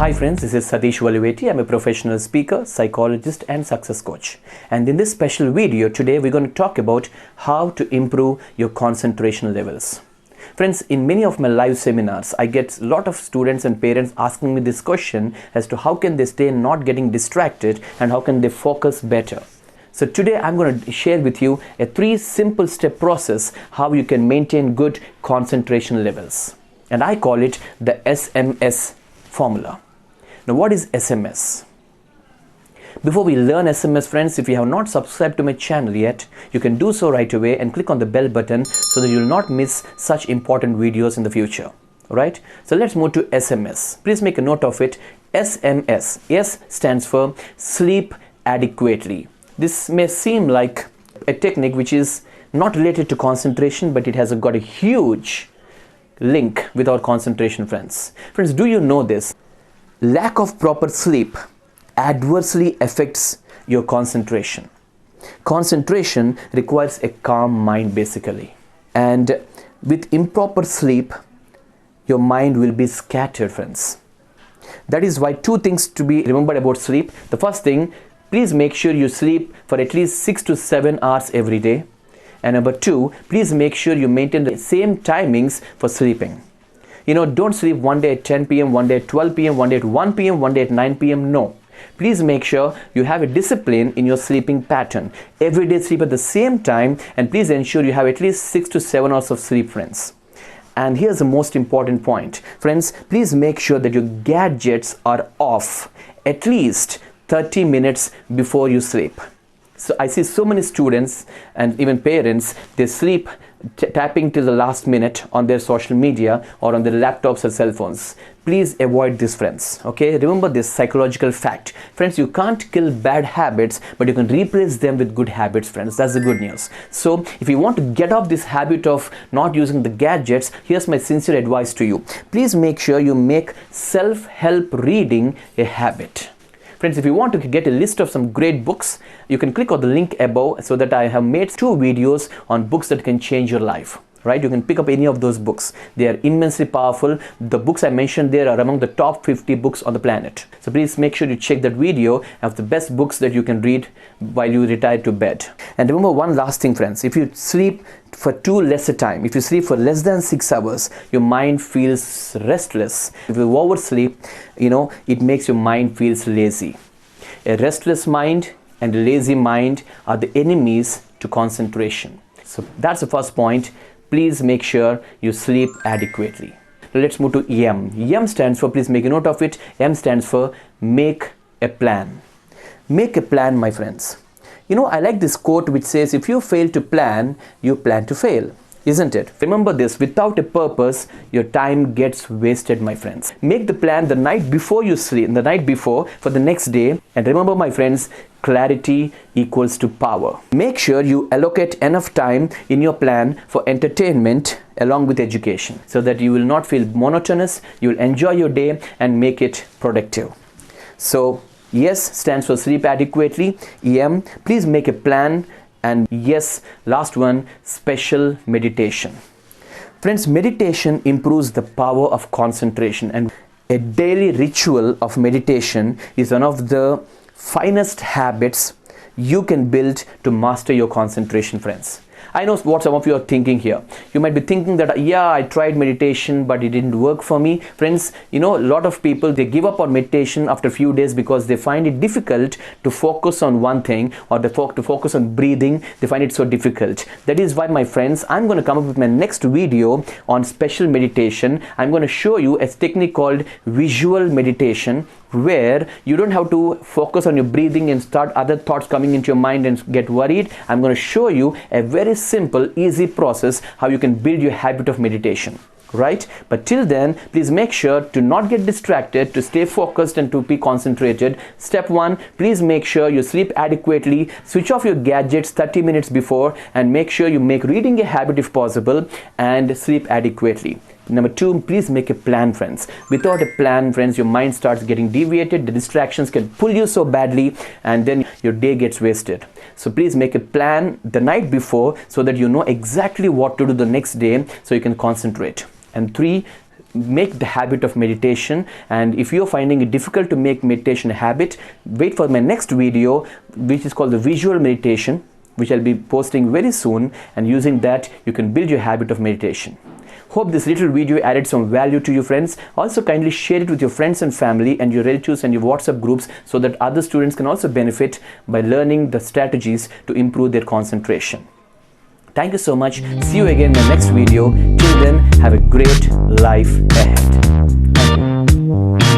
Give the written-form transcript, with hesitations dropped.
Hi friends, this is Satish Valiveti. I'm a professional speaker, psychologist and success coach. And in this special video today, we're going to talk about how to improve your concentration levels. Friends, in many of my live seminars, I get a lot of students and parents asking me this question as to how can they stay not getting distracted and how can they focus better. So today I'm going to share with you a 3 simple step process how you can maintain good concentration levels. And I call it the SMS formula. Now, what is SMS? Before we learn SMS, friends, if you have not subscribed to my channel yet, you can do so right away and click on the bell button so that you will not miss such important videos in the future. Alright? So let's move to SMS. Please make a note of it. SMS. S stands for sleep adequately. This may seem like a technique which is not related to concentration, but it has got a huge link with our concentration, friends. Friends, do you know this? Lack of proper sleep adversely affects your concentration. Concentration requires a calm mind basically. And with improper sleep, your mind will be scattered, friends. That is why 2 things to be remembered about sleep. The first thing, please make sure you sleep for at least 6 to 7 hours every day. And number 2, please make sure you maintain the same timings for sleeping. You know, don't sleep one day at 10 p.m., one day at 12 p.m., one day at 1 p.m., one day at 9 p.m. No. Please make sure you have a discipline in your sleeping pattern. Every day sleep at the same time, and please ensure you have at least 6 to 7 hours of sleep, friends. And here's the most important point. Friends, please make sure that your gadgets are off at least 30 minutes before you sleep. So I see so many students and even parents, they sleep tapping till the last minute on their social media or on their laptops or cell phones. Please avoid this, friends. Okay, remember this psychological fact. Friends, you can't kill bad habits, but you can replace them with good habits, friends. That's the good news. So if you want to get off this habit of not using the gadgets, here's my sincere advice to you. Please make sure you make self-help reading a habit. Friends, if you want to get a list of some great books, you can click on the link above so that I have made 2 videos on books that can change your life. Right? You can pick up any of those books. They are immensely powerful. The books I mentioned there are among the top 50 books on the planet. So please make sure you check that video of the best books that you can read while you retire to bed. And remember one last thing, friends. If you sleep for too less a time, if you sleep for less than 6 hours, your mind feels restless. If you oversleep, it makes your mind feels lazy. A restless mind and a lazy mind are the enemies to concentration. So that's the first point. Please make sure you sleep adequately. Now let's move to M. M stands for, please make a note of it. M stands for make a plan. Make a plan, my friends. I like this quote which says, if you fail to plan, you plan to fail. Isn't it? Remember this, without a purpose, your time gets wasted, my friends. Make the plan the night before you sleep, the night before for the next day. And remember, my friends, clarity equals to power. Make sure you allocate enough time in your plan for entertainment along with education so that you will not feel monotonous, you will enjoy your day and make it productive. So, yes stands for sleep adequately. EM, please make a plan. And yes, last one, special meditation. Friends, meditation improves the power of concentration, and a daily ritual of meditation is one of the finest habits you can build to master your concentration, friends. I know what some of you are thinking here. You might be thinking that, yeah, I tried meditation, but it didn't work for me. Friends, a lot of people, they give up on meditation after a few days because they find it difficult to focus on one thing, or to focus on breathing. They find it so difficult. That is why, my friends, I'm going to come up with my next video on special meditation. I'm going to show you a technique called visual meditation, where you don't have to focus on your breathing and start other thoughts coming into your mind and get worried. I'm going to show you a very simple, easy process how you can build your habit of meditation. Right? But till then, please make sure to not get distracted, to stay focused and to be concentrated. Step 1, please make sure you sleep adequately. Switch off your gadgets 30 minutes before and make sure you make reading a habit if possible and sleep adequately. Number 2, please make a plan, friends. Without a plan, friends, your mind starts getting deviated. The distractions can pull you so badly and then your day gets wasted. So please make a plan the night before so that you know exactly what to do the next day so you can concentrate. And 3, make the habit of meditation. And if you're finding it difficult to make meditation a habit, wait for my next video, which is called the visual meditation, which I'll be posting very soon, and using that you can build your habit of meditation. Hope this little video added some value to you, friends. Also kindly share it with your friends and family and your relatives and your WhatsApp groups, so that other students can also benefit by learning the strategies to improve their concentration. Thank you so much. See you again in the next video. Till then, have a great life ahead. Thank you.